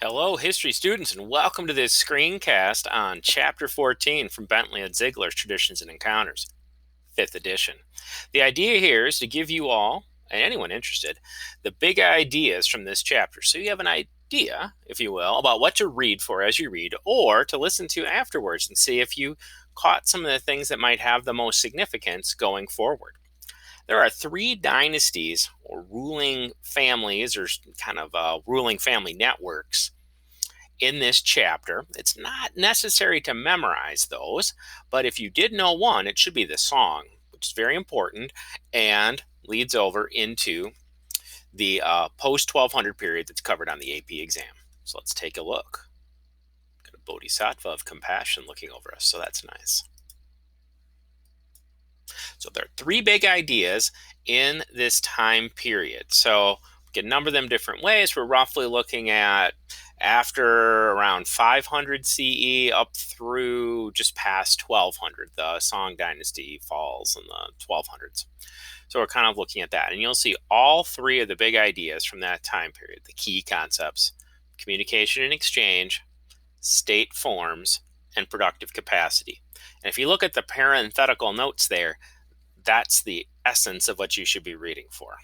Hello, history students, and welcome to this screencast on Chapter 14 from Bentley and Ziegler's Traditions and Encounters, 5th edition. The idea here is to give you all, and anyone interested, the big ideas from this chapter so you have an idea, if you will, about what to read for as you read, or to listen to afterwards and see if you caught some of the things that might have the most significance going forward. There are three dynasties or ruling families or kind of ruling family networks in this chapter. It's not necessary to memorize those, but if you did know one, it should be the song, which is very important and leads over into the post 1200 period that's covered on the AP exam. So let's take a look. Got a bodhisattva of compassion looking over us, so that's nice. So there are three big ideas in this time period. So we can number them different ways. We're roughly looking at after around 500 CE up through just past 1200. The Song dynasty falls in the 1200s. So we're kind of looking at that. And you'll see all three of the big ideas from that time period, the key concepts: communication and exchange, state forms, and productive capacity. And if you look at the parenthetical notes there, that's the essence of what you should be reading for.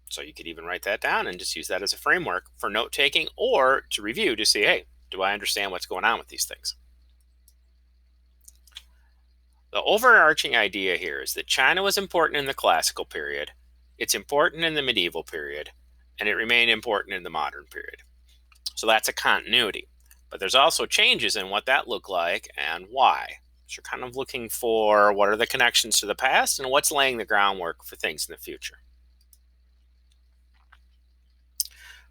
So you could even write that down and just use that as a framework for note taking or to review to see, hey, do I understand what's going on with these things? The overarching idea here is that China was important in the classical period, it's important in the medieval period, and it remained important in the modern period. So that's a continuity. But there's also changes in what that looked like and why. So you're kind of looking for what are the connections to the past and what's laying the groundwork for things in the future.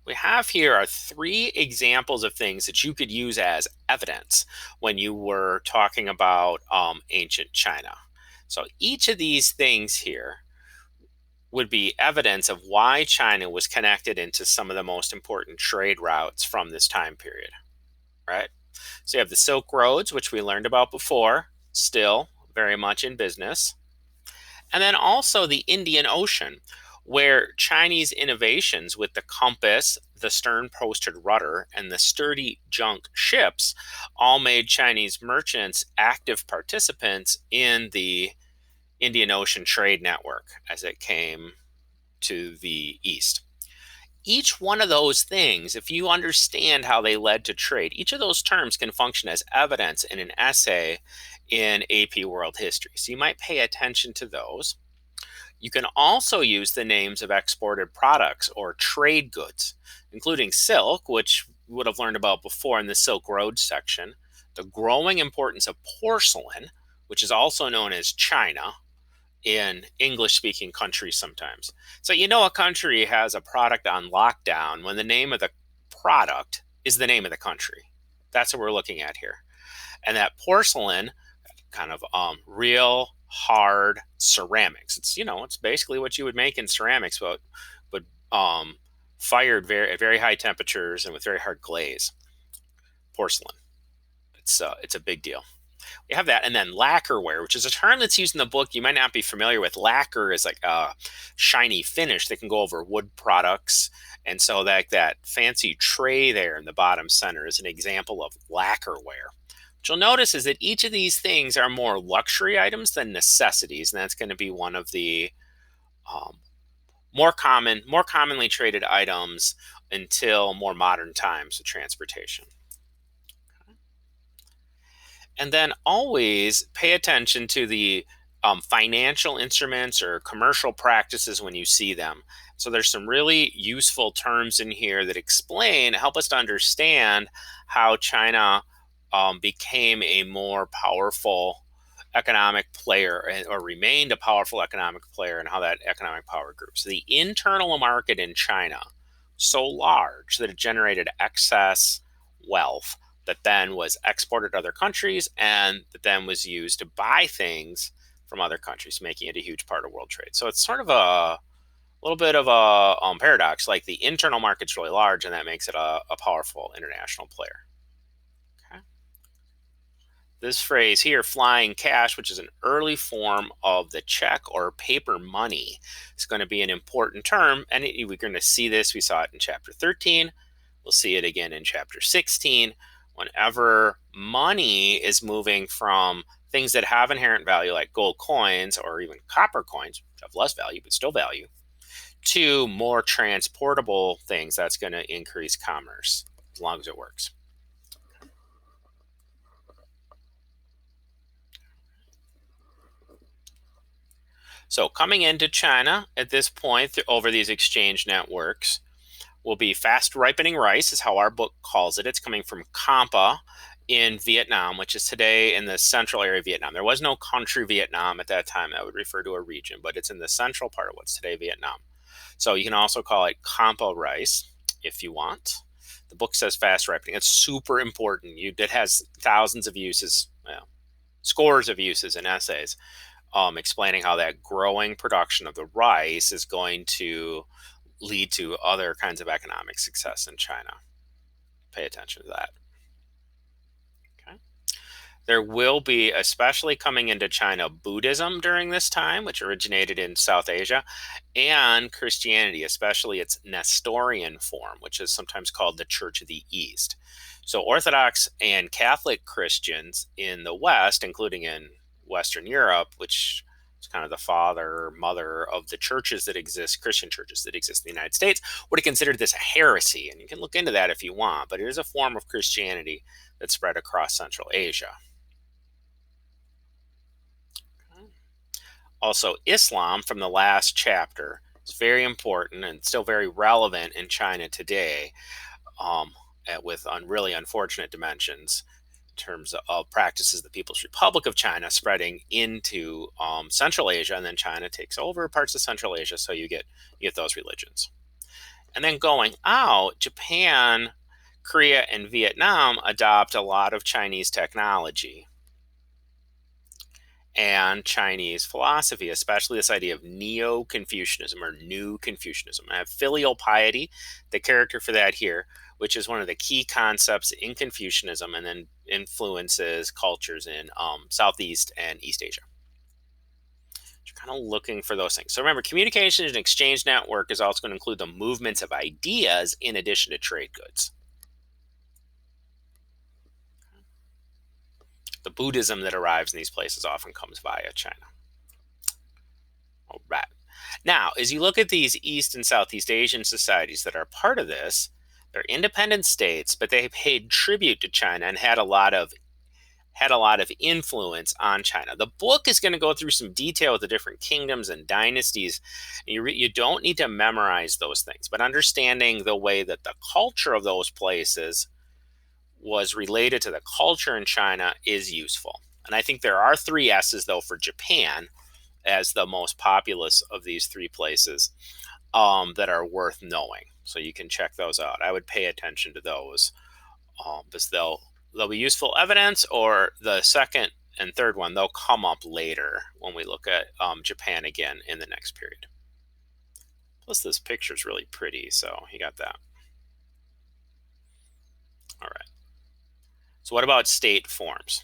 We have here are three examples of things that you could use as evidence when you were talking about ancient China. So each of these things here would be evidence of why China was connected into some of the most important trade routes from this time period, right? So you have the Silk Roads, which we learned about before, still very much in business. And then also the Indian Ocean, where Chinese innovations with the compass, the stern posted rudder, and the sturdy junk ships all made Chinese merchants active participants in the Indian Ocean trade network as it came to the east. Each one of those things, if you understand how they led to trade, each of those terms can function as evidence in an essay in AP World History. So you might pay attention to those. You can also use the names of exported products or trade goods, including silk, which we would have learned about before in the Silk Road section, the growing importance of porcelain, which is also known as China in English speaking countries sometimes. So, you know, a country has a product on lockdown when the name of the product is the name of the country. That's what we're looking at here. And that porcelain, kind of real hard ceramics. It's basically what you would make in ceramics, but fired at very high temperatures and with very hard glaze. Porcelain. It's a big deal. We have that, and then lacquerware, which is a term that's used in the book you might not be familiar with. Lacquer is like a shiny finish that can go over wood products, and so that fancy tray there in the bottom center is an example of lacquerware. What you'll notice is that each of these things are more luxury items than necessities, and that's going to be one of the um, more commonly traded items until more modern times of transportation. And then always pay attention to the financial instruments or commercial practices when you see them. So there's some really useful terms in here that help us to understand how China became a more powerful economic player or remained a powerful economic player and how that economic power grew. So the internal market in China so large that it generated excess wealth that then was exported to other countries and that then was used to buy things from other countries, making it a huge part of world trade. So it's sort of a little bit of a paradox. Like the internal market's really large, and that makes it a powerful international player. Okay. This phrase here, flying cash, which is an early form of the check or paper money, is going to be an important term. And we're going to see this. We saw it in chapter 13. We'll see it again in chapter 16. Whenever money is moving from things that have inherent value, like gold coins or even copper coins, which have less value but still value, to more transportable things, that's going to increase commerce as long as it works. So coming into China at this point over these exchange networks will be fast ripening rice, is how our book calls it. It's coming from Kampa in Vietnam, which is today in the central area of Vietnam. There was no country Vietnam at that time. That would refer to a region, but it's in the central part of what's today Vietnam. So you can also call it Kampa rice if you want. The book says fast ripening. It's super important. It has thousands of uses, well, scores of uses and essays explaining how that growing production of the rice is going to lead to other kinds of economic success in China. Pay attention to that. Okay. There will be, especially coming into China, Buddhism during this time, which originated in South Asia, and Christianity, especially its Nestorian form, which is sometimes called the Church of the East. So Orthodox and Catholic Christians in the West, including in Western Europe, which is kind of the father or mother of the churches that exist, Christian churches that exist in the United States, would have considered this a heresy. And you can look into that if you want, but it is a form of Christianity that spread across Central Asia. Okay. Also, Islam from the last chapter is very important and still very relevant in China today, with really unfortunate dimensions in terms of practices the People's Republic of China spreading into Central Asia, and then China takes over parts of Central Asia, so you get those religions. And then going out, Japan, Korea, and Vietnam adopt a lot of Chinese technology and Chinese philosophy, especially this idea of Neo-Confucianism or New Confucianism. I have filial piety, the character for that here, which is one of the key concepts in Confucianism and then influences cultures in Southeast and East Asia. You're kind of looking for those things. So remember, communication and exchange network is also going to include the movements of ideas in addition to trade goods. The Buddhism that arrives in these places often comes via China. All right. Now, as you look at these East and Southeast Asian societies that are part of this, they're independent states, but they paid tribute to China and had a lot of influence on China. The book is going to go through some detail with the different kingdoms and dynasties. You don't need to memorize those things, but understanding the way that the culture of those places was related to the culture in China is useful. And I think there are 3 S's, though, for Japan as the most populous of these 3 places that are worth knowing. So you can check those out. I would pay attention to those because they'll be useful evidence, or the second and third one, they'll come up later when we look at Japan again in the next period. Plus, this picture is really pretty, so you got that. All right. So what about state forms?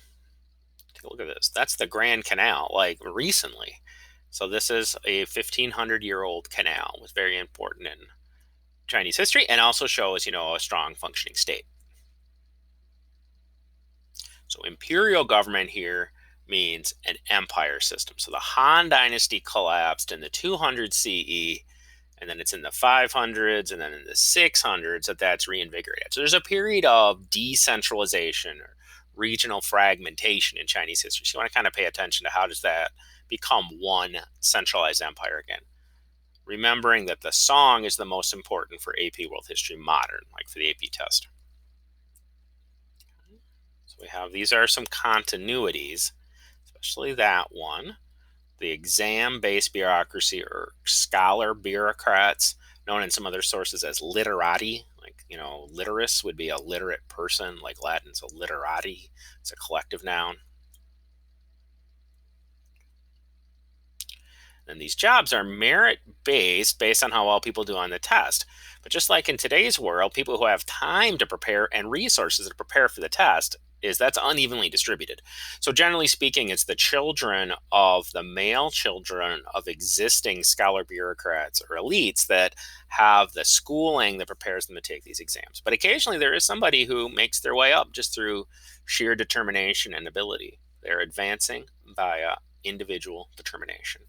Take a look at this. That's the Grand Canal, like recently. So this is a 1,500-year-old canal. It was very important in Chinese history and also shows, a strong functioning state. So imperial government here means an empire system. So the Han Dynasty collapsed in the 200 CE, and then it's in the 500s and then in the 600s that's reinvigorated. So there's a period of decentralization or regional fragmentation in Chinese history. So you want to kind of pay attention to how does that become one centralized empire again. Remembering that the Song is the most important for AP World History Modern, like for the AP test. So we have, these are some continuities, especially that one. The exam-based bureaucracy or scholar bureaucrats, known in some other sources as literati, like, literus would be a literate person, like Latin, so literati, it's a collective noun. And these jobs are merit-based based on how well people do on the test. But just like in today's world, people who have time to prepare and resources to prepare for the test is that's unevenly distributed. So generally speaking, it's the children of the male children of existing scholar bureaucrats or elites that have the schooling that prepares them to take these exams. But occasionally there is somebody who makes their way up just through sheer determination and ability. They're advancing via individual determination.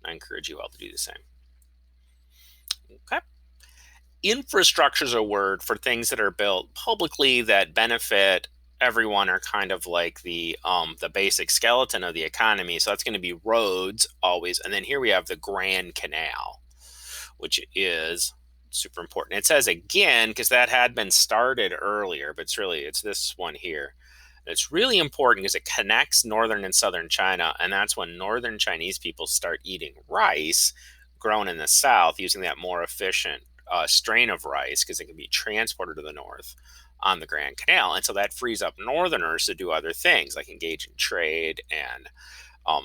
I encourage you all to do the same. Okay. Infrastructure is a word for things that are built publicly that benefit everyone, are kind of like the basic skeleton of the economy. So that's going to be roads always, and then here we have the Grand Canal, which is super important. It says again because that had been started earlier, but it's this one here. It's really important because it connects northern and southern China, and that's when northern Chinese people start eating rice grown in the south using that more efficient strain of rice because it can be transported to the north on the Grand Canal. And so that frees up northerners to do other things like engage in trade and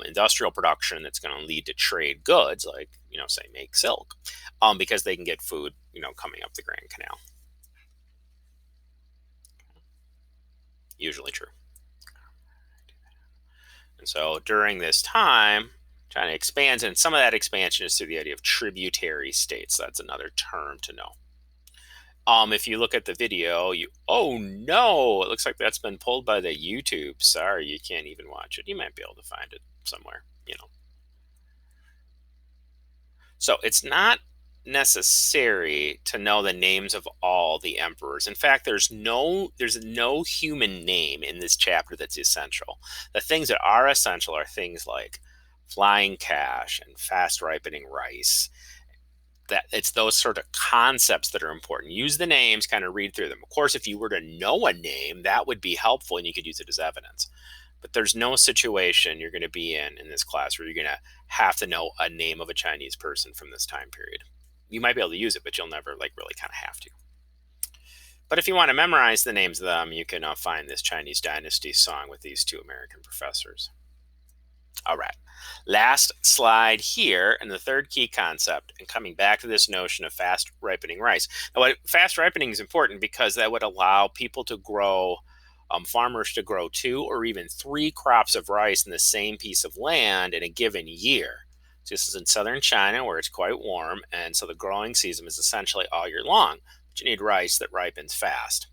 industrial production that's going to lead to trade goods, like, say, make silk, because they can get food, coming up the Grand Canal. Usually true. And so during this time, China expands, and some of that expansion is through the idea of tributary states. That's another term to know. If you look at the video, oh no, it looks like that's been pulled by the YouTube. Sorry, you can't even watch it. You might be able to find it somewhere. So it's not necessary to know the names of all the emperors. In fact, there's no human name in this chapter that's essential. The things that are essential are things like flying cash and fast ripening rice. That it's those sort of concepts that are important. Use the names, kind of read through them. Of course, if you were to know a name, that would be helpful and you could use it as evidence. But there's no situation you're going to be in this class where you're going to have to know a name of a Chinese person from this time period. You might be able to use it, but you'll never really kind of have to. But if you want to memorize the names of them, you can find this Chinese dynasty song with these two American professors. All right, last slide here, and the third key concept, and coming back to this notion of fast ripening rice. Now, fast ripening is important because that would allow people to grow, farmers to grow 2 or even 3 crops of rice in the same piece of land in a given year. So this is in southern China where it's quite warm, and so the growing season is essentially all year long. But you need rice that ripens fast.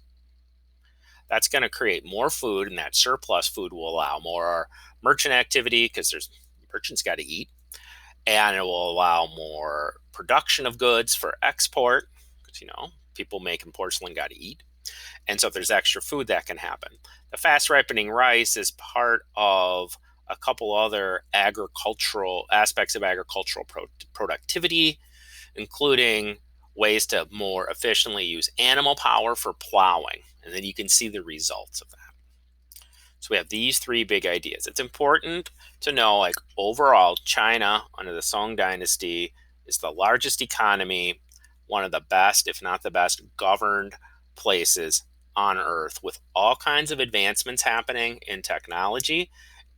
That's going to create more food, and that surplus food will allow more merchant activity because there's merchants got to eat, and it will allow more production of goods for export because people making porcelain got to eat, and so if there's extra food, that can happen. The fast ripening rice is part of a couple other agricultural aspects of agricultural productivity, including ways to more efficiently use animal power for plowing, and then you can see the results of that. So we have these 3 big ideas. It's important to know, overall, China under the Song Dynasty is the largest economy, one of the best, if not the best, governed places on Earth, with all kinds of advancements happening in technology,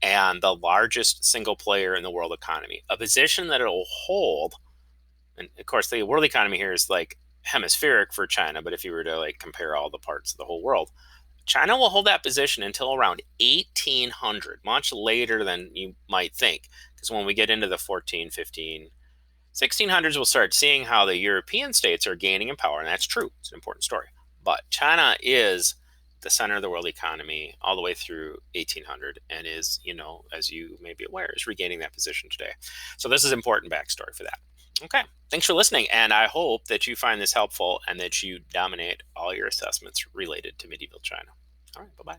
and the largest single player in the world economy. A position that it will hold, and of course the world economy here is hemispheric for China, but if you were to compare all the parts of the whole world, China will hold that position until around 1800, much later than you might think, because when we get into the 14, 15, 1600s, we'll start seeing how the European states are gaining in power, and that's true. It's an important story. But China is the center of the world economy all the way through 1800 and is, as you may be aware, is regaining that position today. So this is important backstory for that. Okay, thanks for listening, and I hope that you find this helpful and that you dominate all your assessments related to medieval China. All right, bye-bye.